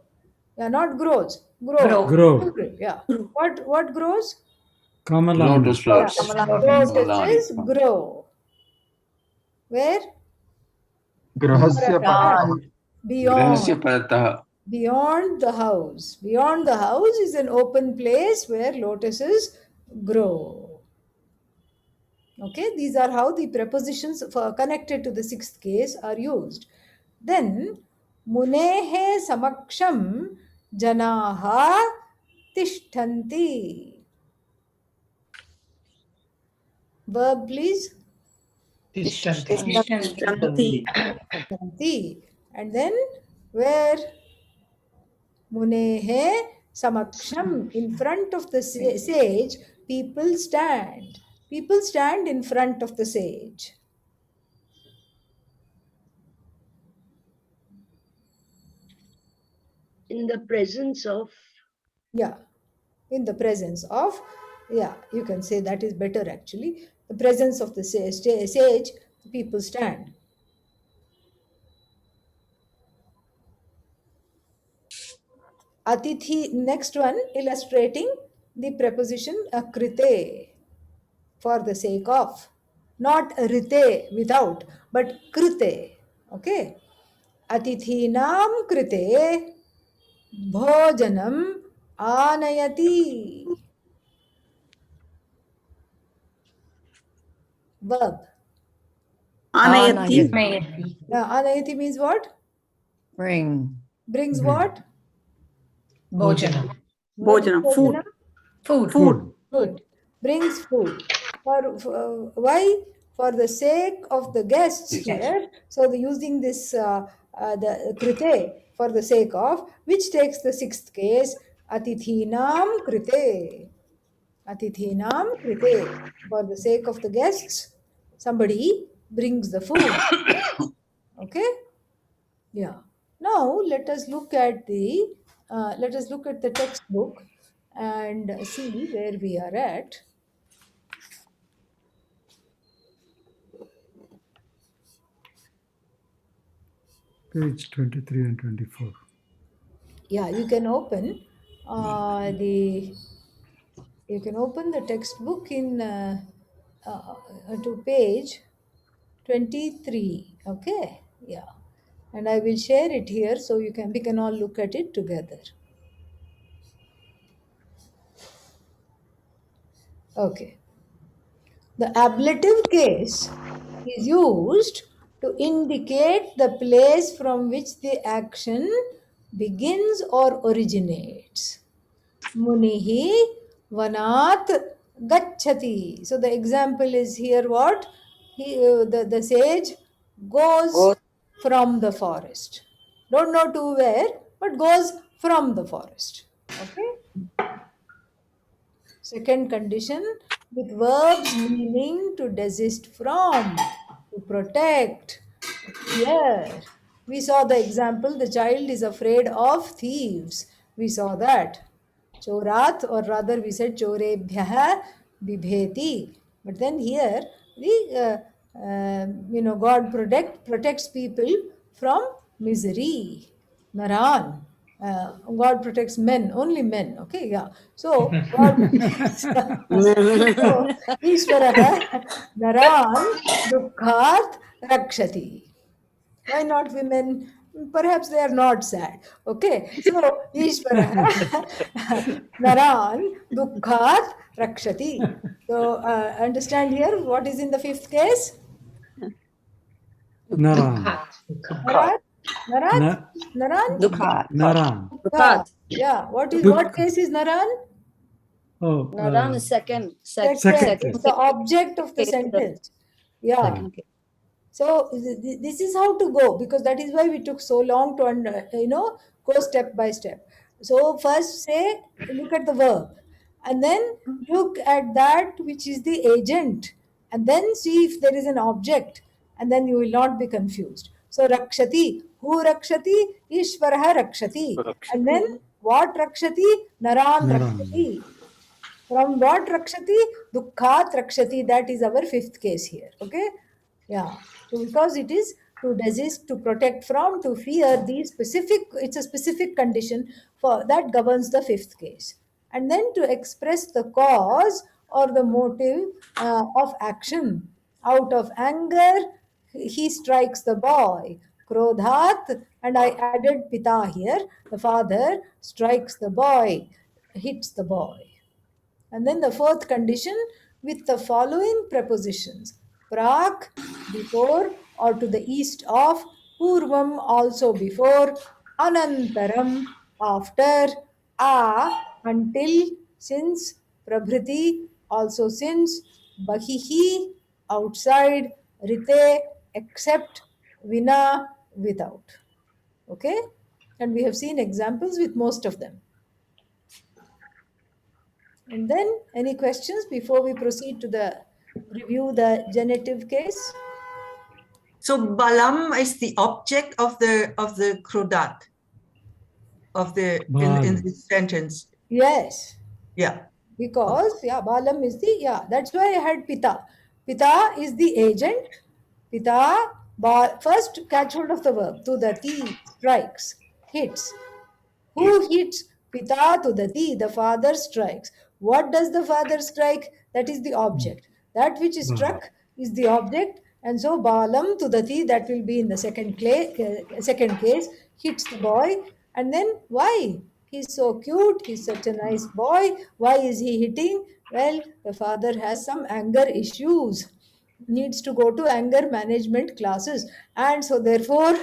Yeah, not grows. Grow. Grow. Yeah. What grows? Kamalani. Lotus flowers. Lotuses Kamalani. grow. Where? Grahasya Beyond. Grahasya Beyond. parataha. Beyond the house. Beyond the house is an open place where lotuses grow. Okay, these are how the prepositions connected to the sixth case are used. Then, munehe samaksham janaha tishtanti. Verb, please. Tishtanti. Tishtanti. Tishtanti. And then, where? Munehe samaksham. In front of the sage, people stand. People stand in front of the sage. In the presence of. Yeah, in the presence of, yeah, you can say that is better actually. The presence of the sage, people stand. Atithi, next one, illustrating the preposition krite, for the sake of, not rite, without, but krite. Okay. Atithinam krite bhojanam anayati. Verb. Anayati. Mayati. Anayati means what? Bring. Brings Bring. what? Bhojanam. Bhojanam. Food. Food. Food. Food. Brings food. Why? For the sake of the guests here. So using this the krite, for the sake of, which takes the sixth case, atithinam krite. Atithinam krite. For the sake of the guests, somebody brings the food. Okay. Yeah. Now let us look at the textbook and see where we are at. Page 23 and 24. Yeah, you can open the textbook in to page 23. Okay. Yeah. And I will share it here so we can all look at it together. Okay. The ablative case is used to indicate the place from which the action begins or originates. Munihi vanat gacchati. So the example is here what? The sage goes from the forest. Don't know to where, but goes from the forest. Okay. Second condition, with verbs meaning to desist from, to protect, to fear. We saw the example, the child is afraid of thieves. We saw that. Chorat, or rather we said chorebhyaha bibheti. But then here, God protects people from misery. Naran. God protects men, only men. Okay, yeah. So God protects. So Ishvaraha Naran Dukhat Rakshati. Why not women? Perhaps they are not sad. Okay, so Ishvaraha Naran Dukhat Rakshati. So understand here what is in the fifth case? Naran. Naran? Naran? Na, Naran? Dukhat. Naran. Dukha. Yeah. What Duk- case is Naran? Oh, Naran is second. Second. Second It's case. the object of the sentence. Yeah. So this is how to go, because that is why we took so long to go step by step. So first look at the verb, and then look at that which is the agent, and then see if there is an object, and then you will not be confused. So rakshati, who rakshati? Ishvaraha rakshati. And then what rakshati? Naran Naran. rakshati. From what rakshati? Dukkhat rakshati. That is our fifth case here. Okay? Yeah. So because it is to desist, to protect from, to fear, it's a specific condition for that governs the fifth case. And then to express the cause or the motive of action. Out of anger, he strikes the boy. Krodhat, and I added pita here. The father strikes the boy, hits the boy. And then the fourth condition with the following prepositions. Prak, before or to the east of, Purvam, also before, Anantaram, after, A, until, since, Prabhriti, also since, Bahihi, outside, Rite, except, Vina, without. Okay? And we have seen examples with most of them. And then any questions before we proceed to review the genitive case? So balam is the object of the krudat of the in this sentence. Yes. Yeah. Because balam is that's why I had pita. Pita is the agent. Pita, first catch hold of the verb. Tudati, strikes, hits. Who hits? Pita tudati, the father strikes. What does the father strike? That is the object. That which is struck is the object. And so balam tudati, that will be in the second case, hits the boy. And then why? He's so cute, he's such a nice boy. Why is he hitting? Well, the father has some anger issues, needs to go to anger management classes. And so therefore,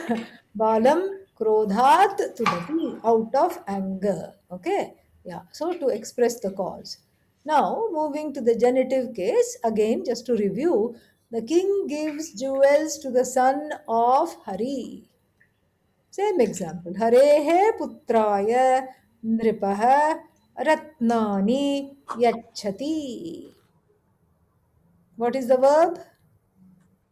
balam krodhat tudati, out of anger. Okay. Yeah. So to express the cause. Now, moving to the genitive case, again, just to review, the king gives jewels to the son of Hari. Same example. Harehe putraya nripaha ratnani yachati. What is the verb?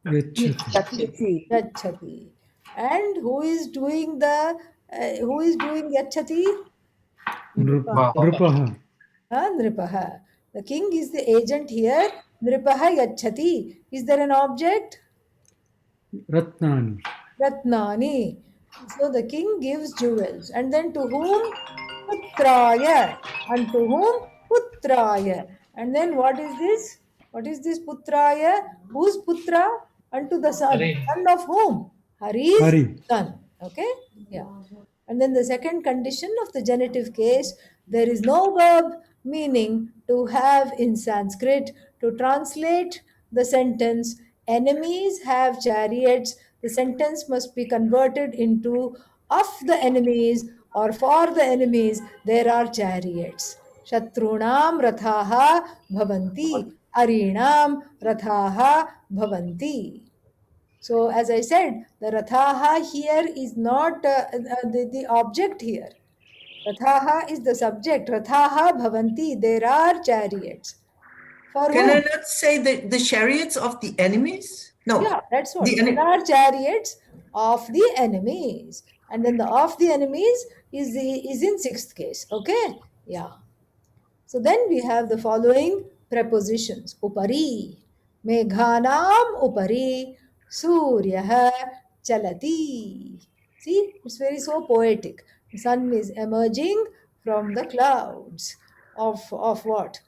Yachati. Yachati. And who is doing yachati? Nrupaha. Nripaha. The king is the agent here. Nripaha yachati. Is there an object? Ratnani. Ratnani. So the king gives jewels. And then to whom? Putraya. And to whom? Putraya. And then what is this? What is this putraya? Whose putra? Unto the son. Hari. Son of whom? Hari's Hari. son. Okay? Yeah. And then the second condition of the genitive case, there is no verb, meaning to have in Sanskrit. To translate the sentence, enemies have chariots, the sentence must be converted into of the enemies or for the enemies there are chariots. Shatrunam rathaha bhavanti, arinam rathaha bhavanti. So, as I said, the rathaha here is not the object here. Rathaha is the subject. Rathaha bhavanti, there are chariots. For Can I whom? not say the chariots of the enemies? No. Yeah, that's what. The There are chariots of the enemies. And then the of the enemies is in sixth case. Okay? Yeah. So then we have the following prepositions. Upari. Meghanam upari. Suryaha chalati. See, it's very so poetic. The sun is emerging from the clouds of what?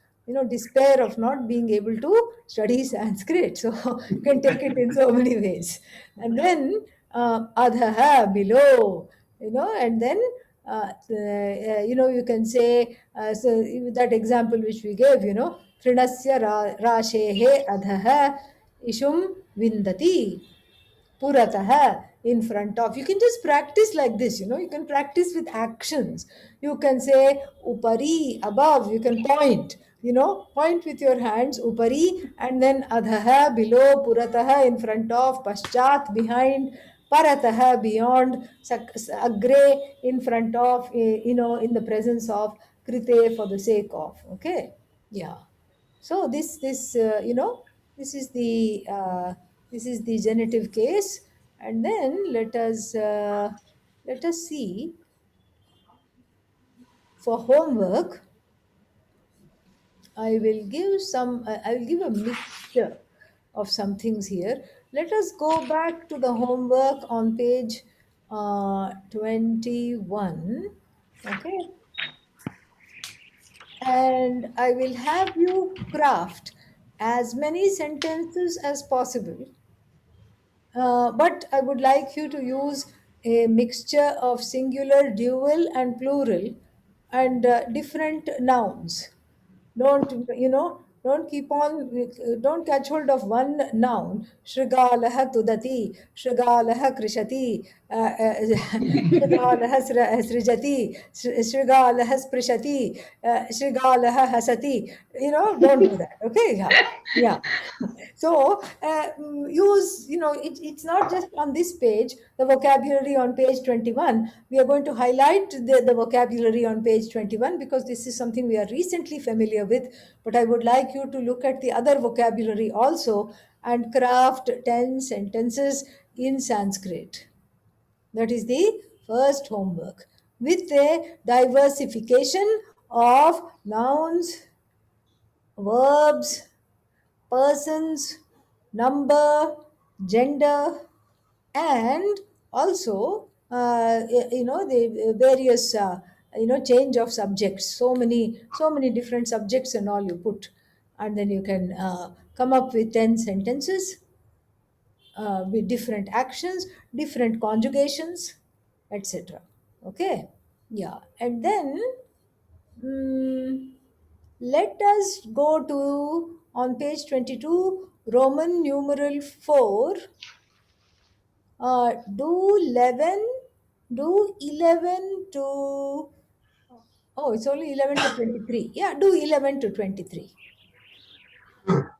Despair of not being able to study Sanskrit. So you can take it in so many ways. And then adhaha, below, and then you can say, so that example which we gave, trinasya rashehe adhaha ishum vindati purataha, in front of. You can just practice like this, you can practice with actions. You can say upari, above. You can point, point with your hands, upari, and then adhaha, below, purataha, in front of, paschat, behind, parataha, beyond, agre, in front of, in the presence of, krite, for the sake of. Okay. Yeah. So this is the genitive case. And then let us see, for homework I will give a mixture of some things here. Let us go back to the homework on page 21. Okay. And I will have you craft as many sentences as possible. But I would like you to use a mixture of singular, dual, and plural, and different nouns. Don't keep on, don't catch hold of one noun. Shrigalaha tudati, Shrigalaha krishati, Shrigalaha srijati, Shrigalaha sprishati, Shrigalaha hasati. Don't do that. Okay? Yeah. Yeah. So use, it's not just on this page, the vocabulary on page 21. We are going to highlight the vocabulary on page 21 because this is something we are recently familiar with. But I would like you to look at the other vocabulary also and craft 10 sentences in Sanskrit. That is the first homework, with a diversification of nouns, verbs, persons, number, gender, and also the various change of subjects. So many different subjects and all you put, and then you can come up with 10 sentences with different actions, different conjugations, etc. Okay, yeah, and then let us go to on page 22, Roman numeral 4. Do 11 to, oh, it's only 11 to 23. Yeah, do 11 to 23.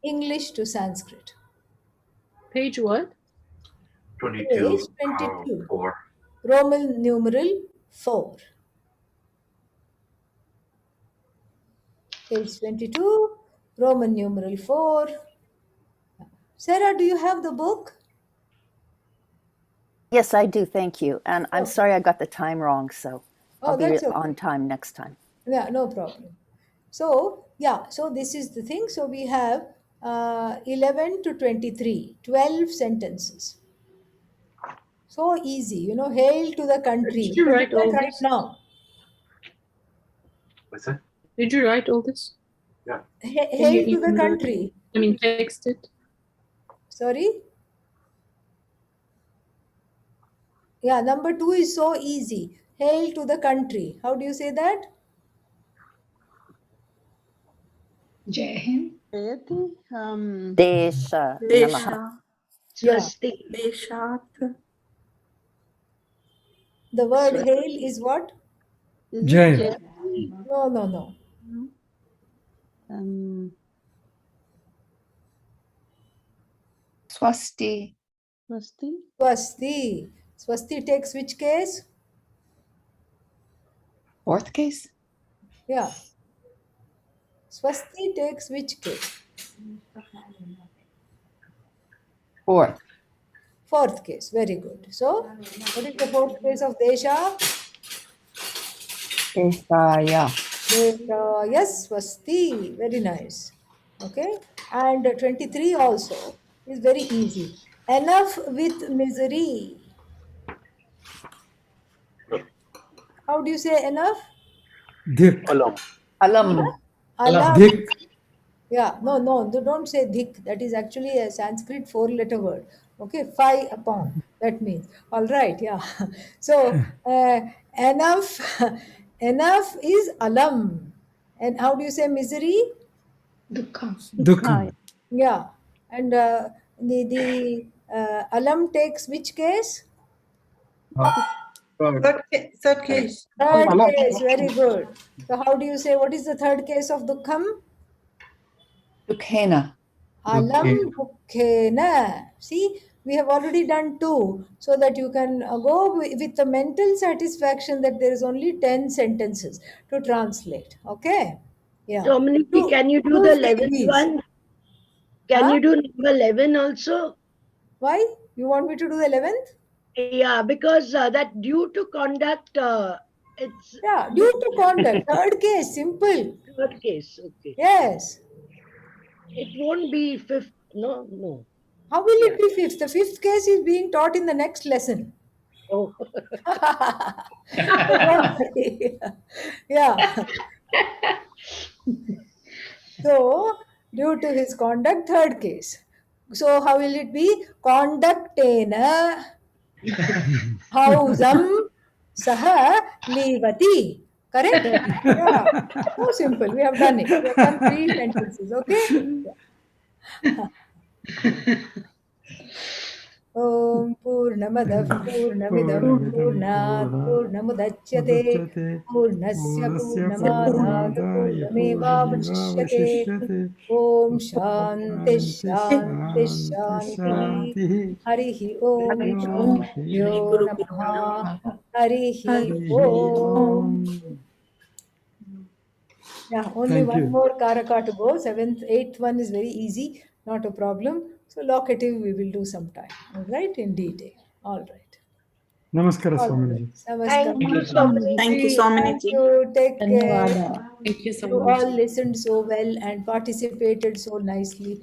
English to Sanskrit. Page what? 22. Page 22. 4. Roman numeral 4. Page 22, Roman numeral 4. Sarah, do you have the book? Yes, I do. Thank you. And I'm Okay. sorry I got the time wrong, so Oh, I'll be that's okay. on time next time. Yeah, no problem. So, yeah, so this is the thing. So we have 11 to 23, 12 sentences. So easy, hail to the country. Did you write all right this? now. What's that? Did you write all this? Yeah. Hail to the country. Text it. Sorry? Yeah, number 2 is so easy. Hail to the country. How do you say that? Jai Hind. Desha Namaha. Swasti. Deshat. The word hail is what? Jai. No. Swasti. Swasti. Swasti takes which case? Fourth case? Yeah. Swasti takes which case? Fourth. Fourth case. Very good. So, what is the fourth case of Desha? Desaya. Desha. Yes, Swasti. Very nice. Okay. And 23 also is very easy. Enough with misery. How do you say enough? Dik. Alam. Alam. Dik. Yeah, no, don't say dik. That is actually a Sanskrit 4-letter word. Okay, phi upon. That means. All right, yeah. So, enough, enough is alam. And how do you say misery? Dukkha. Yeah. And the alam takes which case? Third case. Third Alam. case. Very good. So, how do you say, what is the third case of dukkham? Dukhena. Alam dukhena. See, we have already done 2, so that you can go with the mental satisfaction that there is only 10 sentences to translate. Okay? Yeah. Dominic, can you do the 11th one? Can you do number 11 also? Why? You want me to do the 11th? Yeah, because that due to conduct, it's... Yeah, due to conduct. Third case, simple. Third case, okay. Yes. It won't be 5th, no. How will it be 5th? The 5th case is being taught in the next lesson. Oh. Yeah. So, due to his conduct, third case. So, how will it be? Conductena hausam saha levati. Correct? Yeah. So simple. We have done it. We have done 3 sentences. Okay? Om Purnamadah Purnamidam Purnat Purnamudachyate Purnasya Purnamadaya Purnamevavashishyate Om Shanti Shanti Shanti Harihi Om Yo Namaha Harihi Om. Yeah, only Thank one you. more Karaka to go. 7th, 8th one is very easy, not a problem. So locative we will do sometime. All right, in detail. All right. Namaskara, All right. Swamiji. Thank you so much. Thank you, Thank you. Take care. Thank you so You much. all listened so well and participated so nicely.